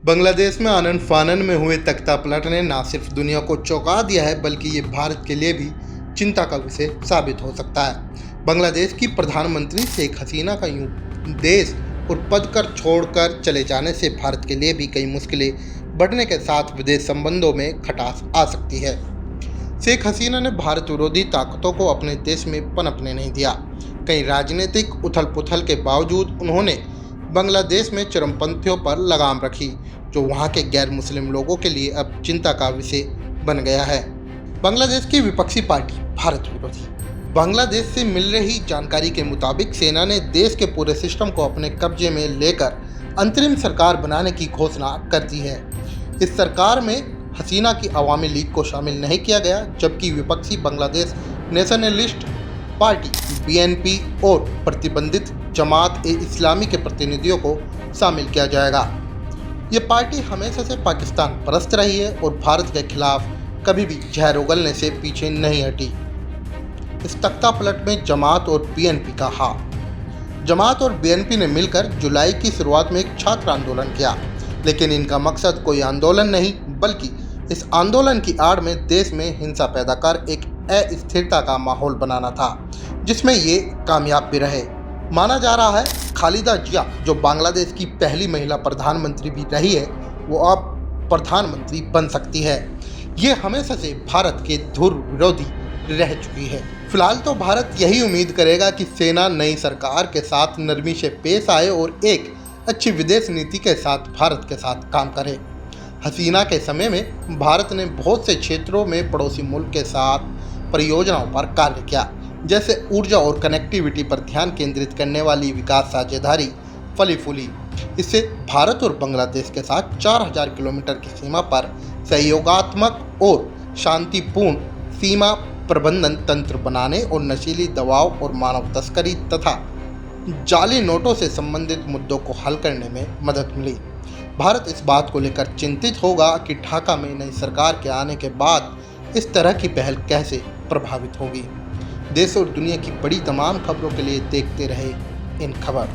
बांग्लादेश में आनन फानन में हुए तख्ता पलट ने न सिर्फ दुनिया को चौंका दिया है बल्कि ये भारत के लिए भी चिंता का विषय साबित हो सकता है। बांग्लादेश की प्रधानमंत्री शेख हसीना का यूं देश और पद कर छोड़कर चले जाने से भारत के लिए भी कई मुश्किलें बढ़ने के साथ विदेश संबंधों में खटास आ सकती है। शेख हसीना ने भारत विरोधी ताकतों को अपने देश में पनपने नहीं दिया। कई राजनीतिक उथल पुथल के बावजूद उन्होंने बांग्लादेश में चरमपंथियों पर लगाम रखी, जो वहां के गैर मुस्लिम लोगों के लिए अब चिंता का विषय बन गया है। बांग्लादेश की विपक्षी पार्टी भारत विरोधी। बांग्लादेश से मिल रही जानकारी के मुताबिक सेना ने देश के पूरे सिस्टम को अपने कब्जे में लेकर अंतरिम सरकार बनाने की घोषणा कर दी है। इस सरकार में हसीना की अवामी लीग को शामिल नहीं किया गया, जबकि विपक्षी बांग्लादेश नेशनलिस्ट पार्टी बीएनपी और प्रतिबंधित जमात ए इस्लामी के प्रतिनिधियों को शामिल किया जाएगा। ये पार्टी हमेशा से पाकिस्तान परस्त रही है और भारत के खिलाफ कभी भी जहर उगलने से पीछे नहीं हटी। इस तख्ता पलट में जमात और बीएनपी का हाथ। जमात और बीएनपी ने मिलकर जुलाई की शुरुआत में एक छात्र आंदोलन किया, लेकिन इनका मकसद कोई आंदोलन नहीं बल्कि इस आंदोलन की आड़ में देश में हिंसा पैदा कर एक अस्थिरता का माहौल बनाना था, जिसमें ये कामयाब भी रहे। माना जा रहा है खालिदा जिया, जो बांग्लादेश की पहली महिला प्रधानमंत्री भी रही है, वो अब प्रधानमंत्री बन सकती है। ये हमेशा से भारत के धुर विरोधी रह चुकी है। फिलहाल तो भारत यही उम्मीद करेगा कि सेना नई सरकार के साथ नरमी से पेश आए और एक अच्छी विदेश नीति के साथ भारत के साथ काम करे। हसीना के समय में भारत ने बहुत से क्षेत्रों में पड़ोसी मुल्क के साथ परियोजनाओं पर कार्य किया, जैसे ऊर्जा और कनेक्टिविटी पर ध्यान केंद्रित करने वाली विकास साझेदारी फली फूली। इससे भारत और बांग्लादेश के साथ 4000 किलोमीटर की सीमा पर सहयोगात्मक और शांतिपूर्ण सीमा प्रबंधन तंत्र बनाने और नशीली दवाओं और मानव तस्करी तथा जाली नोटों से संबंधित मुद्दों को हल करने में मदद मिली। भारत इस बात को लेकर चिंतित होगा कि ढाका में नई सरकार के आने के बाद इस तरह की पहल कैसे प्रभावित होगी। देश और दुनिया की बड़ी तमाम खबरों के लिए देखते रहे इन खबर।